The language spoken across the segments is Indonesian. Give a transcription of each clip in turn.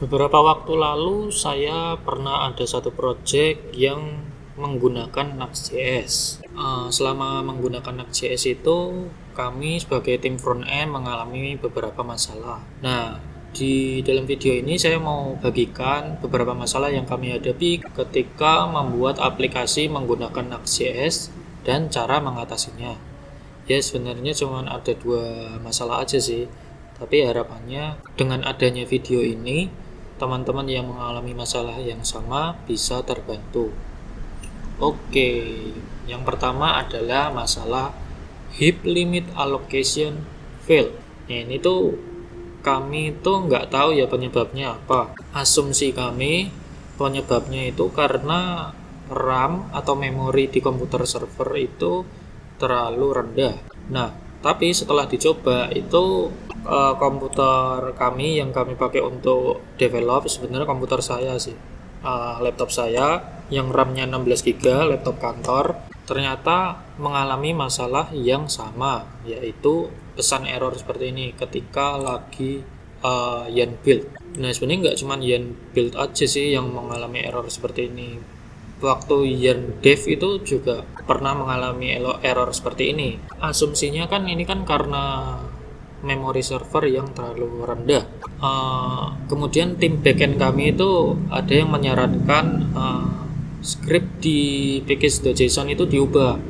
Beberapa waktu lalu saya pernah ada satu project yang menggunakan Next.js. Selama menggunakan Next.js itu kami sebagai tim front end mengalami beberapa masalah. Nah, di dalam video ini saya mau bagikan beberapa masalah yang kami hadapi ketika membuat aplikasi menggunakan Next.js dan cara mengatasinya. Ya sebenarnya cuma ada dua masalah aja sih. Tapi harapannya dengan adanya video ini, teman-teman yang mengalami masalah yang sama bisa terbantu. Oke, yang pertama adalah masalah heap limit allocation fail. Nah, ini tuh kami tuh nggak tahu ya penyebabnya apa. Asumsi kami penyebabnya itu karena RAM atau memori di komputer server itu terlalu rendah. Nah, tapi setelah dicoba itu komputer kami yang kami pakai untuk develop sebenarnya komputer saya sih, laptop saya yang RAM-nya 16 GB, laptop kantor, ternyata mengalami masalah yang sama, yaitu pesan error seperti ini ketika lagi yen build. Nah sebenarnya nggak cuma yen build aja sih yang mengalami error seperti ini. Waktu yen dev itu juga pernah mengalami error seperti ini. Asumsinya kan ini kan karena memori server yang terlalu rendah. Kemudian tim backend kami itu ada yang menyarankan script di package.json itu diubah.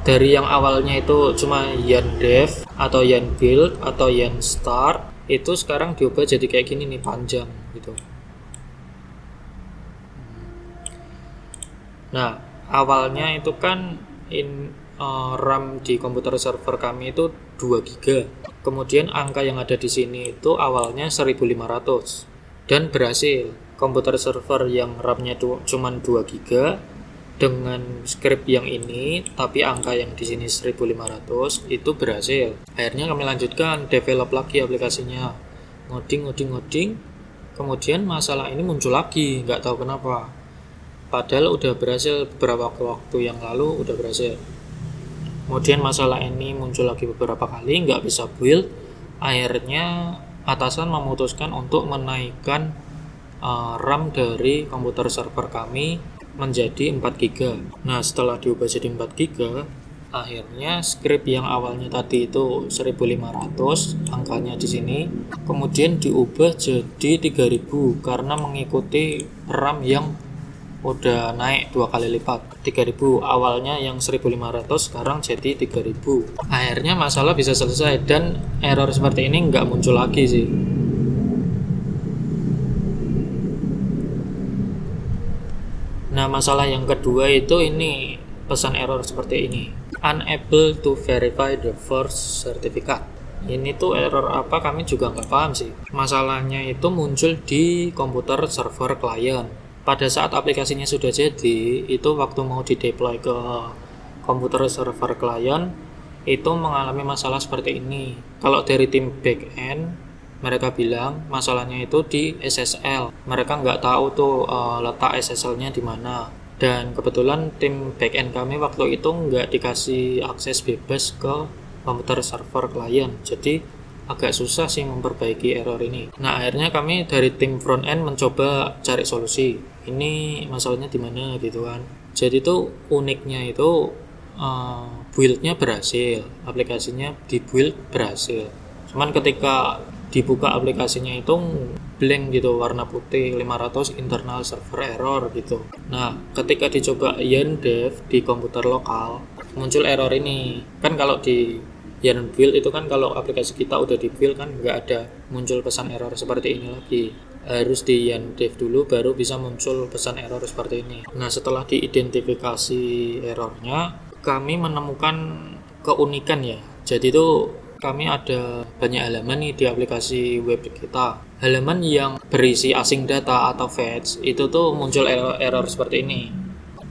Dari yang awalnya itu cuma yen dev atau yen build atau yen start, itu sekarang diubah jadi kayak gini nih, panjang gitu. Nah, awalnya itu kan RAM di komputer server kami itu 2 GB. Kemudian angka yang ada di sini itu awalnya 1500 dan berhasil. Komputer server yang RAM-nya cuma 2 GB dengan script yang ini, tapi angka yang di sini 1500 itu berhasil. Akhirnya kami lanjutkan develop lagi aplikasinya. Ngoding. Kemudian masalah ini muncul lagi, nggak tahu kenapa. Padahal udah berhasil beberapa waktu yang lalu udah berhasil. Kemudian masalah ini muncul lagi beberapa kali, nggak bisa build. Akhirnya atasan memutuskan untuk menaikkan RAM dari komputer server kami menjadi 4 GB. Nah setelah diubah jadi 4 GB, akhirnya script yang awalnya tadi itu 1500 angkanya di sini, kemudian diubah jadi 3000 karena mengikuti RAM yang udah naik 2 kali lipat. 3000 awalnya yang 1500 sekarang jadi 3000. Akhirnya masalah bisa selesai dan error seperti ini nggak muncul lagi sih. Nah masalah yang kedua itu ini pesan error seperti ini, unable to verify the first certificate. Ini tuh error apa kami juga nggak paham sih. Masalahnya itu muncul di komputer server klien. Pada saat aplikasinya sudah jadi, itu waktu mau di-deploy ke komputer server klien, itu mengalami masalah seperti ini. Kalau dari tim backend, mereka bilang masalahnya itu di SSL. Mereka nggak tahu tuh letak SSL-nya di mana. Dan kebetulan tim backend kami waktu itu nggak dikasih akses bebas ke komputer server klien. Jadi agak susah sih memperbaiki error ini. Nah akhirnya kami dari tim front end mencoba cari solusi. Ini masalahnya di mana gitu kan. Jadi tuh uniknya itu build-nya berhasil, aplikasinya di build berhasil. Cuman ketika dibuka aplikasinya itu blank gitu, warna putih 500 internal server error gitu. Nah ketika dicoba yen dev di komputer lokal muncul error ini. Kan kalau di yen build itu kan kalau aplikasi kita udah di build kan nggak ada muncul pesan error seperti ini lagi, harus di yen dev dulu baru bisa muncul pesan error seperti ini. Nah setelah diidentifikasi errornya, kami menemukan keunikan ya. Jadi itu kami ada banyak halaman nih di aplikasi web kita. Halaman yang berisi async data atau fetch itu tuh muncul error seperti ini.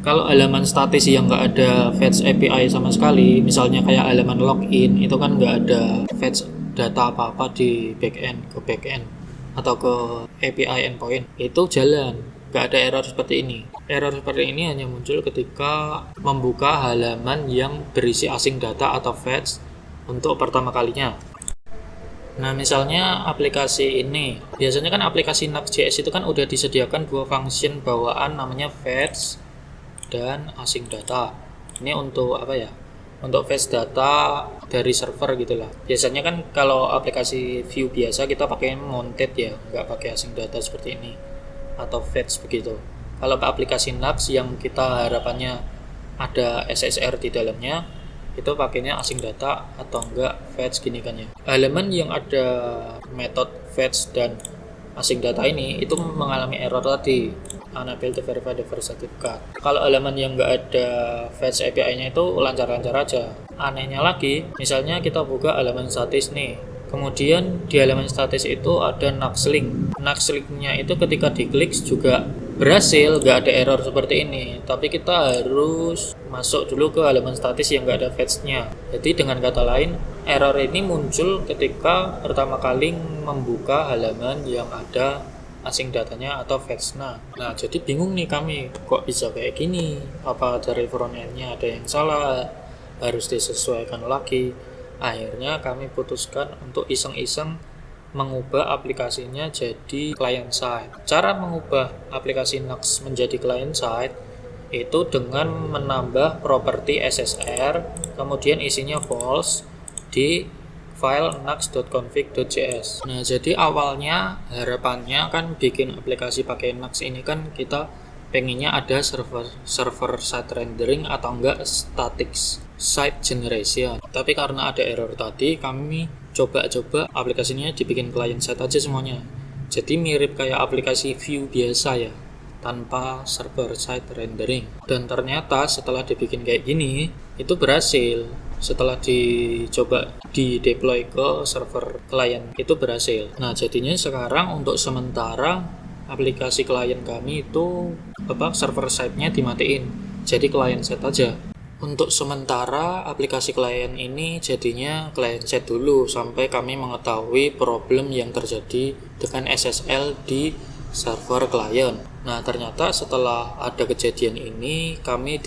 Kalau halaman statis yang nggak ada fetch API sama sekali, misalnya kayak halaman login, itu kan nggak ada fetch data apa-apa di backend ke backend atau ke API endpoint, itu jalan, nggak ada error seperti ini. Error seperti ini hanya muncul ketika membuka halaman yang berisi async data atau fetch untuk pertama kalinya. Nah, misalnya aplikasi ini, biasanya kan aplikasi Nuxt.js itu kan udah disediakan dua function bawaan namanya fetch dan async data. Ini untuk apa ya? Untuk fetch data dari server gitulah. Biasanya kan kalau aplikasi Vue biasa kita pakai mounted ya, nggak pakai async data seperti ini atau fetch begitu. Kalau aplikasi Nuxt yang kita harapannya ada SSR di dalamnya, itu pakainya async data atau enggak fetch gini kan ya. Elemen yang ada metode fetch dan async data ini itu mengalami error tadi, unable to verify the first certificate. Kalau elemen yang enggak ada fetch API-nya itu lancar-lancar aja. Anehnya lagi, misalnya kita buka elemen statis nih, kemudian di elemen statis itu ada Nuxt link. Nuxt link-nya itu ketika diklik juga berhasil, nggak ada error seperti ini. Tapi kita harus masuk dulu ke halaman statis yang nggak ada fetch-nya. Jadi dengan kata lain, error ini muncul ketika pertama kali membuka halaman yang ada async datanya atau fetch-nya. Nah, jadi bingung nih kami, kok bisa kayak gini? Apa dari front end-nya ada yang salah? Harus disesuaikan lagi. Akhirnya kami putuskan untuk iseng-iseng mengubah aplikasinya jadi client side. Cara mengubah aplikasi Nuxt menjadi client side itu dengan menambah properti SSR, kemudian isinya false di file nuxt.config.js. Nah, jadi awalnya harapannya kan bikin aplikasi pakai Nuxt ini kan kita pengennya ada server side rendering atau enggak static site generation. Tapi karena ada error tadi, kami coba aplikasinya dibikin client side aja semuanya. Jadi mirip kayak aplikasi Vue biasa ya, tanpa server side rendering. Dan ternyata setelah dibikin kayak gini, itu berhasil. Setelah dicoba di deploy ke server client, itu berhasil. Nah, jadinya sekarang untuk sementara aplikasi klien kami itu server side-nya dimatiin. Jadi client side aja. Untuk sementara aplikasi klien ini jadinya client side dulu sampai kami mengetahui problem yang terjadi dengan SSL di server klien. Nah, ternyata setelah ada kejadian ini kami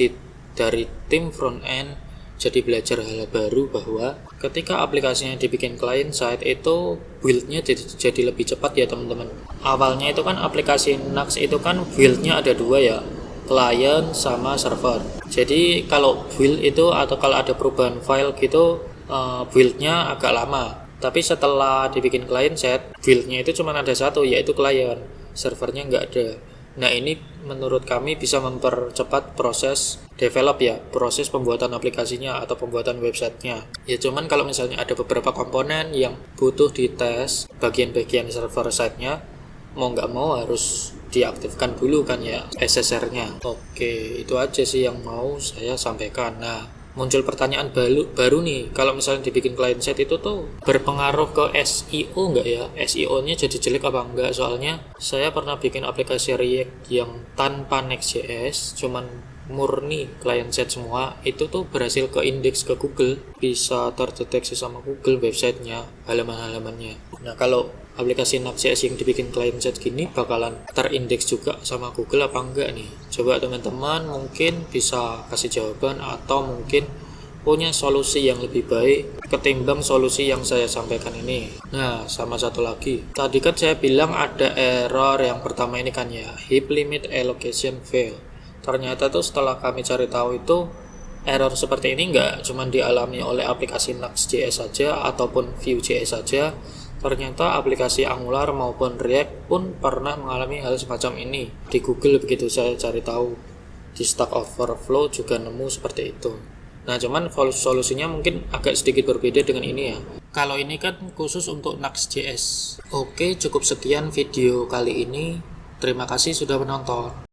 dari tim front end jadi belajar hal baru bahwa ketika aplikasinya dibikin client side itu build-nya jadi lebih cepat ya teman-teman. Awalnya itu kan aplikasi Nuxt itu kan build-nya ada dua ya, client sama server. Jadi kalau build itu atau kalau ada perubahan file gitu build-nya agak lama. Tapi setelah dibikin client side, build-nya itu cuma ada satu yaitu client, servernya nggak ada. Nah, ini menurut kami bisa mempercepat proses develop ya, proses pembuatan aplikasinya atau pembuatan websitenya. Ya cuman kalau misalnya ada beberapa komponen yang butuh dites bagian-bagian server side-nya, mau nggak mau harus diaktifkan dulu kan ya SSR-nya. Oke, itu aja sih yang mau saya sampaikan. Nah, muncul pertanyaan baru nih, kalau misalnya dibikin client side itu tuh berpengaruh ke SEO nggak ya? SEO-nya jadi jelek apa enggak? Soalnya saya pernah bikin aplikasi React yang tanpa Next.js, cuman murni client side semua, itu tuh berhasil ke indeks ke Google, bisa terdeteksi sama Google websitenya, halaman-halamannya. Nah, kalau aplikasi Nuxt.js yang dibikin client side gini bakalan terindeks juga sama Google apa enggak nih? Coba teman-teman mungkin bisa kasih jawaban atau mungkin punya solusi yang lebih baik ketimbang solusi yang saya sampaikan ini. Nah, sama satu lagi, tadi kan saya bilang ada error yang pertama ini kan ya, heap limit allocation fail. Ternyata tuh setelah kami cari tahu itu error seperti ini nggak cuma dialami oleh aplikasi Nuxt.js saja ataupun Vue.js saja. Ternyata aplikasi Angular maupun React pun pernah mengalami hal semacam ini. Di Google begitu saya cari tahu. Di Stack Overflow juga nemu seperti itu. Nah, cuman solusinya mungkin agak sedikit berbeda dengan ini ya. Kalau ini kan khusus untuk Nuxt.js. Oke, cukup sekian video kali ini. Terima kasih sudah menonton.